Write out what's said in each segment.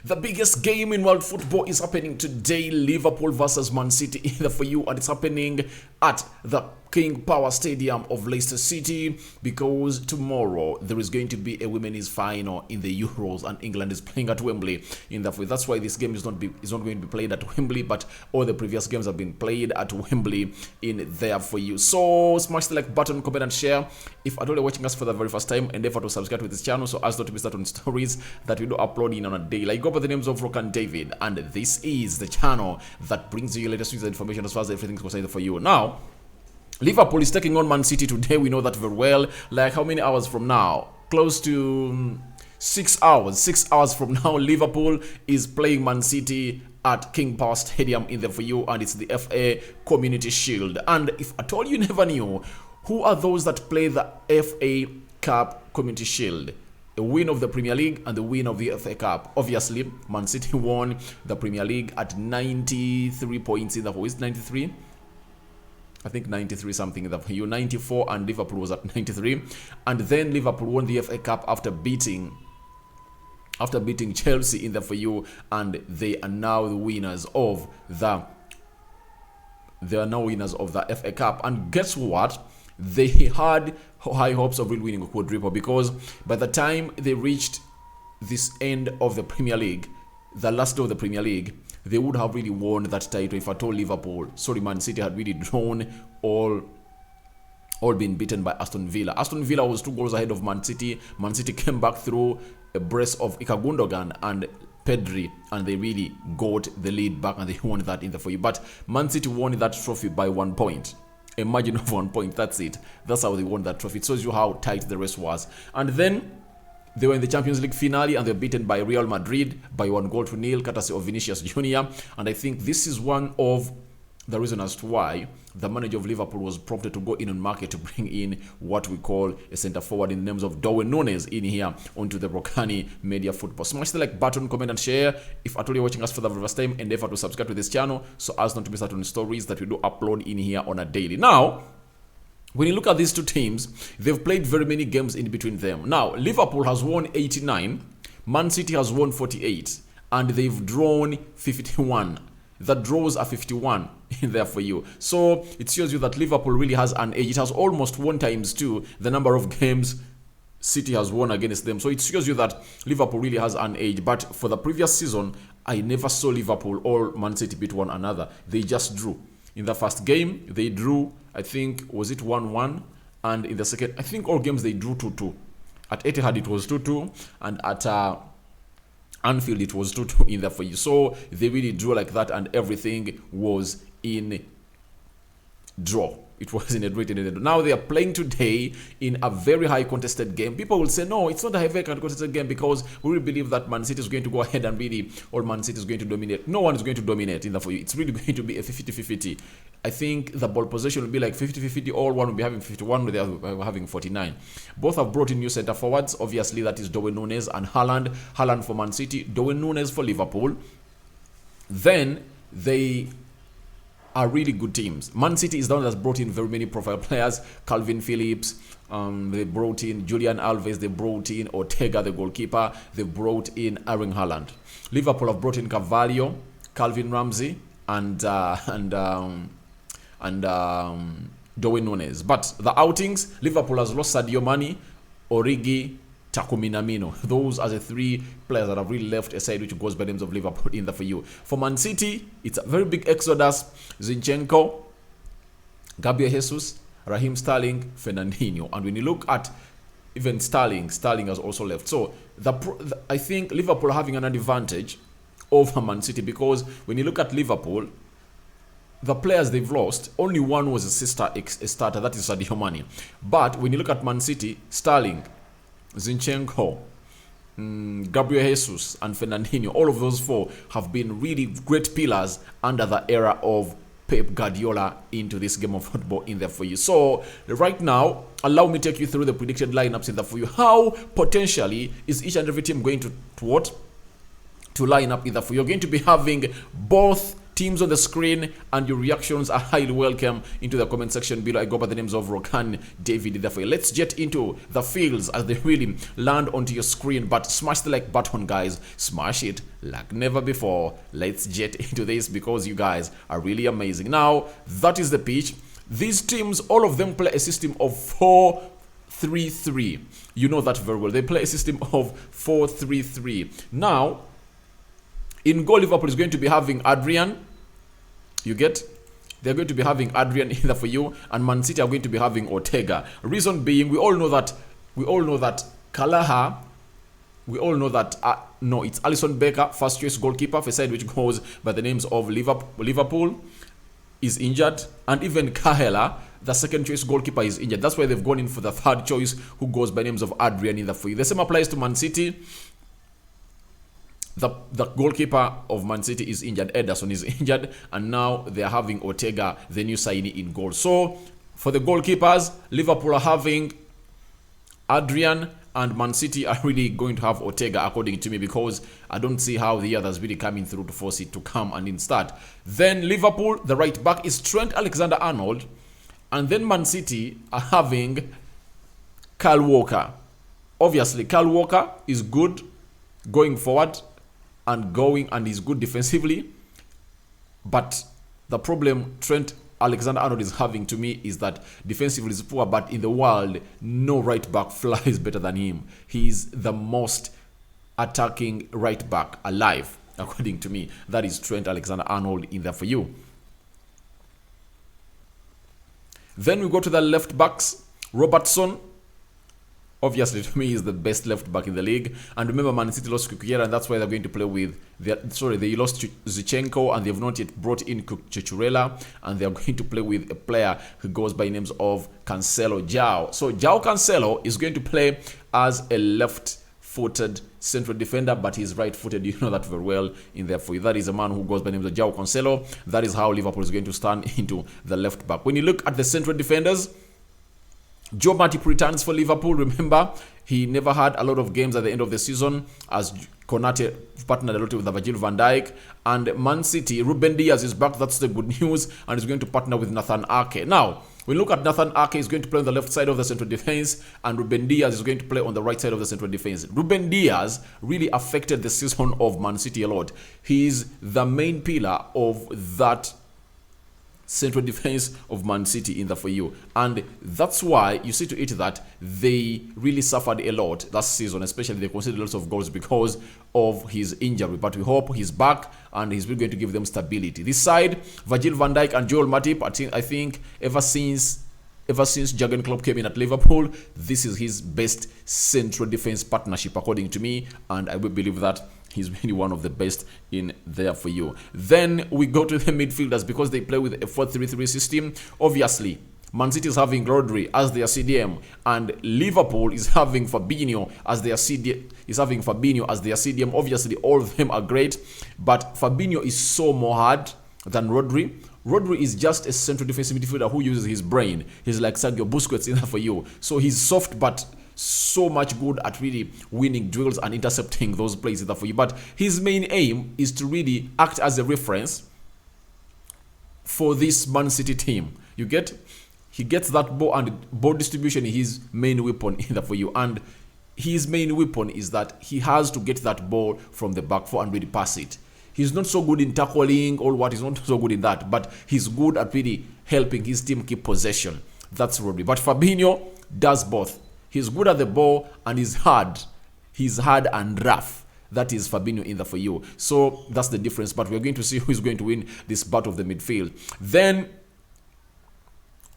The biggest game in world football is happening today. Liverpool versus Man City either for you, and it's happening at the King Power Stadium of Leicester City, because tomorrow there is going to be a women's final in the Euros and England is playing at Wembley. That's why this game is not going to be played at Wembley, but all the previous games have been played at Wembley in there for you. So smash the like button, comment and share if at all you're watching us for the very first time, and endeavor to subscribe to this channel so as not to miss out on stories that we do upload in on a day. I go by the names of Rokani David, and this is the channel that brings you latest news and information as far as everything's concerned for you. Now, Liverpool is taking on Man City today. We know that very well. Like how many hours from now? Close to 6 hours. 6 hours from now, Liverpool is playing Man City at King Power Stadium in there for you, and it's the FA Community Shield. And if at all you never knew, who are those that play the FA Cup Community Shield? A win of the Premier League and the win of the FA Cup. Obviously, Man City won the Premier League at 93 points in the whole. Is 93? I think 93 something in the you 94, and Liverpool was at 93. And then Liverpool won the FA Cup after beating Chelsea in the for you, and they are now the winners of the FA Cup. And guess what? They had high hopes of really winning a quadruple, because by the time they reached this end of the Premier League, the last day of the Premier League, they would have really won that title if at all Man City had really drawn all been beaten by Aston Villa. Aston Villa was 2 goals ahead of Man City. Man City came back through a brace of Ilkay Gundogan and Pedri, and they really got the lead back and they won that in the for you. But Man City won that trophy by 1 point. A margin of 1 point. That's it. That's how they won that trophy. It shows you how tight the race was. And then they were in the Champions League finale and they were beaten by Real Madrid by 1-0, courtesy of Vinicius Jr. And I think this is one of the reasons as to why the manager of Liverpool was prompted to go in on market to bring in what we call a centre forward in the names of Darwin Núñez in here onto the Rokani Media Football. Smash the like button, comment and share. If at all you're watching us for the first time, endeavor to subscribe to this channel so as not to miss out on stories that we do upload in here on a daily. Now, when you look at these two teams, they've played very many games in between them. Now, Liverpool has won 89, Man City has won 48, and they've drawn 51. The draws are 51 in there for you. So it shows you that Liverpool really has an edge. It has almost 1 times 2 the number of games City has won against them. So it shows you that Liverpool really has an edge. But for the previous season, I never saw Liverpool or Man City beat one another. They just drew. In the first game, they drew, I think, was it 1-1? And in the second, I think all games they drew 2-2. At Etihad, it was 2-2. And at Anfield, it was 2-2 in there for you. So they really drew like that, and everything was in draw. It was in a draw. Now they are playing today in a very high contested game. People will say, no, it's not a very contested game, because we really believe that Man City is going to go ahead and really, or Man City is going to dominate. No one is going to dominate in the for you. It's really going to be a 50-50. I think the ball possession will be like 50-50. All one will be having 51, they are having 49. Both have brought in new centre forwards. Obviously, that is Darwin Núñez and Haaland. Haaland for Man City, Darwin Núñez for Liverpool. Then they are really good teams. Man City is the one that's brought in very many profile players. Calvin Phillips, they brought in Julian Alves, they brought in Ortega, the goalkeeper, they brought in Erling Haaland. Liverpool have brought in Carvalho, Calvin Ramsey, and Darwin Núñez. But the outings, Liverpool has lost Sadio Mane, Origi, Takumi Minamino. Those are the 3 players that have really left aside, which goes by the names of Liverpool in the for you. For Man City, it's a very big exodus. Zinchenko, Gabriel Jesus, Raheem Sterling, Fernandinho. And when you look at even Sterling has also left. So I think Liverpool are having an advantage over Man City, because when you look at Liverpool, the players they've lost, only one was a starter, that is Sadio Mane. But when you look at Man City, Sterling, Zinchenko, Gabriel Jesus and Fernandinho, all of those 4 have been really great pillars under the era of Pep Guardiola into this game of football in there for you. So right now, allow me to take you through the predicted lineups in there for you. How potentially is each and every team going to line up in there for you? You're going to be having both teams on the screen, and your reactions are highly welcome into the comment section below. I go by the names of Rokani, David, therefore. Let's get into the fields as they really land onto your screen. But smash the like button, guys. Smash it like never before. Let's get into this because you guys are really amazing. Now, that is the pitch. These teams, all of them play a system of 4-3-3. You know that very well. They play a system of 4-3-3. Now, in goal, Liverpool is going to be having Adrian. You get? They're going to be having Adrian either for you, and Man City are going to be having Ortega. Reason being, we all know that Kalaha. We all know that no, it's Alisson Becker, first choice goalkeeper for a side which goes by the names of Liverpool, is injured, and even Kahela, the second choice goalkeeper, is injured. That's why they've gone in for the third choice, who goes by names of Adrian in the for you. The same applies to Man City. The goalkeeper of Man City is injured. Ederson is injured, and now they are having Ortega, the new signee, in goal. So for the goalkeepers, Liverpool are having Adrian, and Man City are really going to have Ortega, according to me, because I don't see how the others really coming through to force it to come and in start. Then Liverpool, the right back is Trent Alexander-Arnold, and then Man City are having Kyle Walker. Obviously, Kyle Walker is good going forward and he's good defensively, but the problem Trent Alexander-Arnold is having, to me, is that defensively is poor, but in the world, no right back flies better than him. He's the most attacking right back alive, according to me. That is Trent Alexander-Arnold in there for you. Then we go to the left backs. Robertson, obviously, to me, is the best left back in the league. And remember, Man City lost Kukuera, and that's why they're going to play with they lost Zichenko, and they have not yet brought in Cucurella, and they're going to play with a player who goes by names of Cancelo João. So João Cancelo is going to play as a left-footed central defender, but he's right-footed. You know that very well in there for you. That is a man who goes by names of João Cancelo. That is how Liverpool is going to stand into the left back. When you look at the central defenders, Joe Matip returns for Liverpool. Remember, he never had a lot of games at the end of the season as Konate partnered a lot with Virgil van Dijk. And Man City, Ruben Diaz is back. That's the good news. And he's going to partner with Nathan Ake. Now, when you look at Nathan Ake, he's going to play on the left side of the central defense, and Ruben Diaz is going to play on the right side of the central defense. Ruben Diaz really affected the season of Man City a lot. He's the main pillar of that central defense of Man City in the for you, and that's why you see to it that they really suffered a lot last season, especially they conceded lots of goals because of his injury. But we hope he's back and he's really going to give them stability. This side, Virgil van Dijk and Joel Matip, I think ever since Jurgen Klopp came in at Liverpool, this is his best central defense partnership, according to me, and I will believe that he's really one of the best in there for you. Then we go to the midfielders because they play with a 4-3-3 system. Obviously, Man City is having Rodri as their CDM, and Liverpool is having Fabinho as their CDM. Obviously, all of them are great, but Fabinho is so more hard than Rodri. Rodri is just a central defensive midfielder who uses his brain. He's like Sergio Busquets in there for you. So he's soft, but so much good at really winning duels and intercepting those plays for you. But his main aim is to really act as a reference for this Man City team. You get? He gets that ball, and ball distribution is his main weapon in there for you. And his main weapon is that he has to get that ball from the back four and really pass it. He's not so good in tackling or what. He's not so good in that, but he's good at really helping his team keep possession. That's Rodri. But Fabinho does both. He's good at the ball and he's hard. He's hard and rough. That is Fabinho in there for you. So that's the difference. But we're going to see who is going to win this battle of the midfield. Then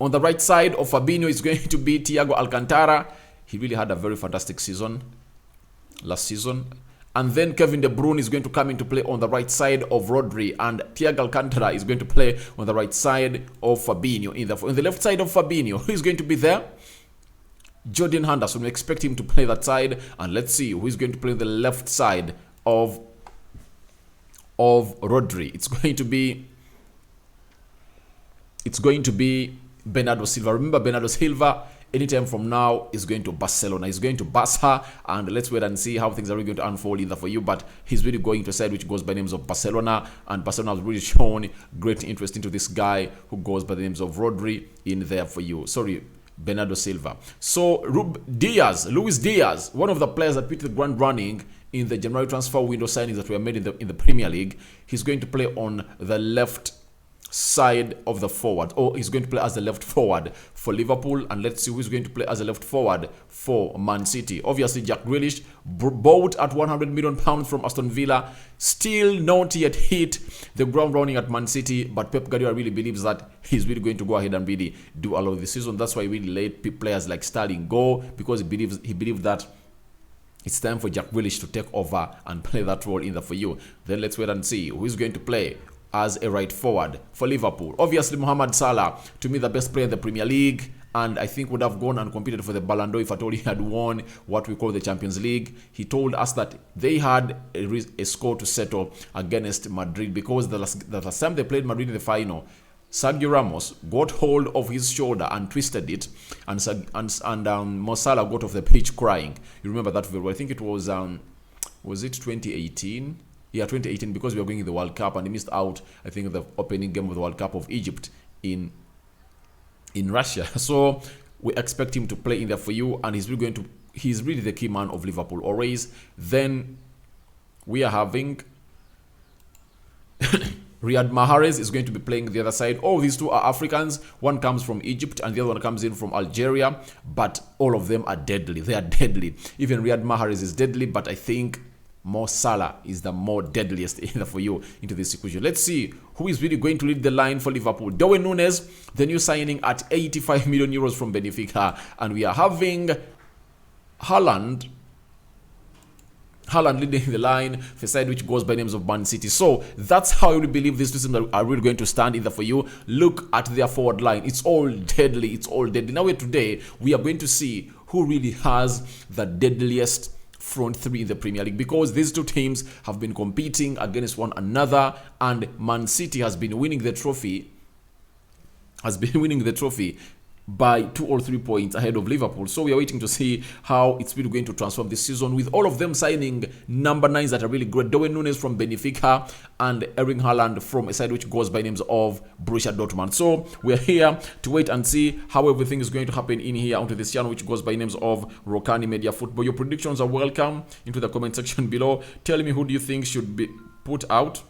on the right side of Fabinho is going to be Thiago Alcantara. He really had a very fantastic season last season. And then Kevin De Bruyne is going to come into play on the right side of Rodri, and Thiago Alcantara is going to play on the right side of Fabinho. On the left side of Fabinho, who is going to be there? Jordan Henderson. We expect him to play that side, and let's see who is going to play on the left side of Rodri. It's going to be Bernardo Silva. Remember, Bernardo Silva anytime from now is going to Barcelona. He's going to Barca, and let's wait and see how things are really going to unfold in there for you. But he's really going to a side which goes by the names of Barcelona, and Barcelona has really shown great interest into this guy who goes by the names of Rodri in there for you. Sorry, Bernardo Silva. So Luis Diaz, one of the players that beat the ground running in the January transfer window signings that were made in the Premier League. He's going to play on the left side of the forward, or he's going to play as the left forward for Liverpool, and let's see who's going to play as a left forward for Man City. Obviously, Jack Grealish, bought at £100 million from Aston Villa, still not yet hit the ground running at Man City, but Pep Guardiola really believes that he's really going to go ahead and really do a lot of the season. That's why he really let players like Sterling go, because he believes that it's time for Jack Grealish to take over and play that role in there for you. Then let's wait and see who's going to play as a right forward for Liverpool. Obviously, Mohamed Salah, to me the best player in the Premier League, and I think would have gone and competed for the Ballon d'Or if at all he had won what we call the Champions League. He told us that they had a score to settle against Madrid, because the last time they played Madrid in the final, Sergio Ramos got hold of his shoulder and twisted it, and Mo Salah got off the pitch crying. You remember that very well. I think it was it 2018? Yeah, 2018, because we were going in the World Cup, and he missed out, I think, the opening game of the World Cup of Egypt in Russia. So we expect him to play in there for you, and he's really the key man of Liverpool always. Then we are having Riyad Mahrez is going to be playing the other side. All these two are Africans. One comes from Egypt and the other one comes in from Algeria. But all of them are deadly. They are deadly. Even Riyad Mahrez is deadly, but I think Mo Salah is the more deadliest for you into this equation. Let's see who is really going to lead the line for Liverpool. Darwin Núñez, the new signing at 85 million euros from Benfica. And we are having Haaland leading the line for side which goes by names of Man City. So that's how I really believe these two teams are really going to stand in there for you. Look at their forward line. It's all deadly. It's all deadly. Now today, we are going to see who really has the deadliest front three in the Premier League, because these two teams have been competing against one another, and Man City has been winning the trophy by 2 or 3 points ahead of Liverpool. So we are waiting to see how it's really going to transform this season, with all of them signing number 9s that are really great. Darwin Núñez from Benfica and Erling Haaland from a side which goes by names of Borussia Dortmund. So we are here to wait and see how everything is going to happen in here onto this channel which goes by names of Rokani Media Football. Your predictions are welcome into the comment section below. Tell me who do you think should be put out.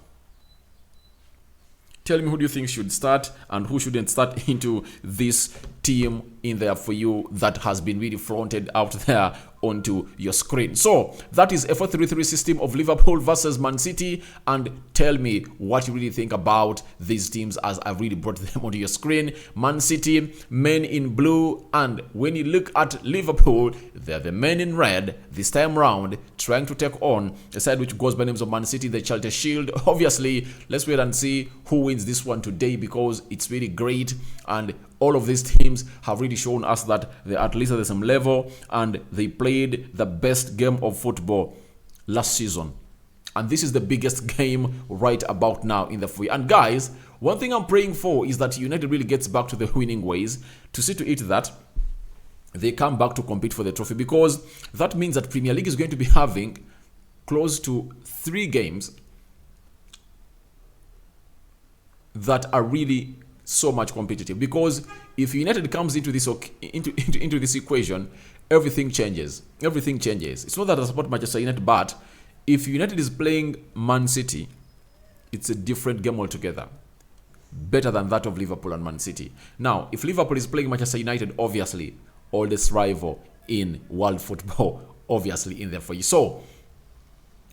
Tell me who do you think should start and who shouldn't start into this team in there for you that has been really fronted out there onto your screen. So that is a 4-3-3 system of Liverpool versus Man City, and tell me what you really think about these teams as I've really brought them onto your screen. Man City, men in blue, and when you look at Liverpool, they're the men in red this time round, trying to take on a side which goes by names of Man City, the Charter Shield. Obviously, let's wait and see who wins this one today, because it's really great, and all of these teams have really shown us that they're at least at the same level, and they played the best game of football last season. And this is the biggest game right about now in the free. And guys, one thing I'm praying for is that United really gets back to the winning ways, to see to it that they come back to compete for the trophy, because that means that Premier League is going to be having close to 3 games that are really so much competitive. Because if United comes into this into this equation, everything changes. Everything changes. It's not that I support Manchester United, but if United is playing Man City, it's a different game altogether, better than that of Liverpool and Man City. Now, if Liverpool is playing Manchester United, obviously oldest rival in world football, obviously in there for you. So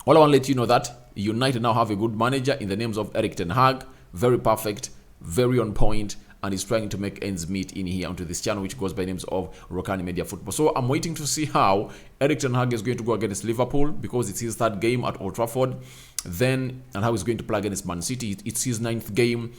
all I want to let you know that United now have a good manager in the names of Erik ten Hag. Very perfect, very on point, and he's trying to make ends meet in here onto this channel which goes by names of Rokani Media Football. So I'm waiting to see how Erik ten Hag is going to go against Liverpool, because it's his 3rd game at Old Trafford. Then, and how he's going to play against Man City. It's his 9th game,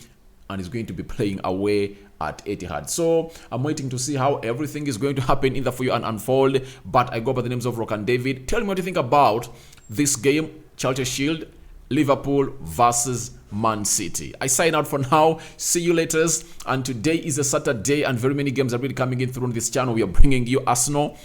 and he's going to be playing away at Etihad. So I'm waiting to see how everything is going to happen in the for you and unfold. But I go by the names of Rokan David. Tell me what you think about this game, Charter Shield, Liverpool versus Man City. I sign out for now. See you later. And today is a Saturday and very many games are really coming in through this channel. We are bringing you Arsenal.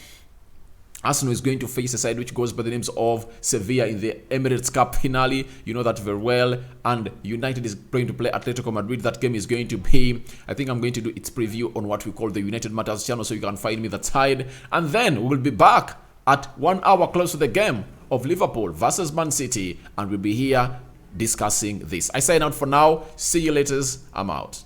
Arsenal is going to face a side which goes by the names of Sevilla in the Emirates Cup finale. You know that very well. And United is going to play Atletico Madrid. That game is going to be, I think I'm going to do its preview on what we call the United Matters channel, so you can find me that side. And then we will be back at 1 hour close to the game of Liverpool versus Man City. And we'll be here discussing this. I sign out for now. See you later. I'm out.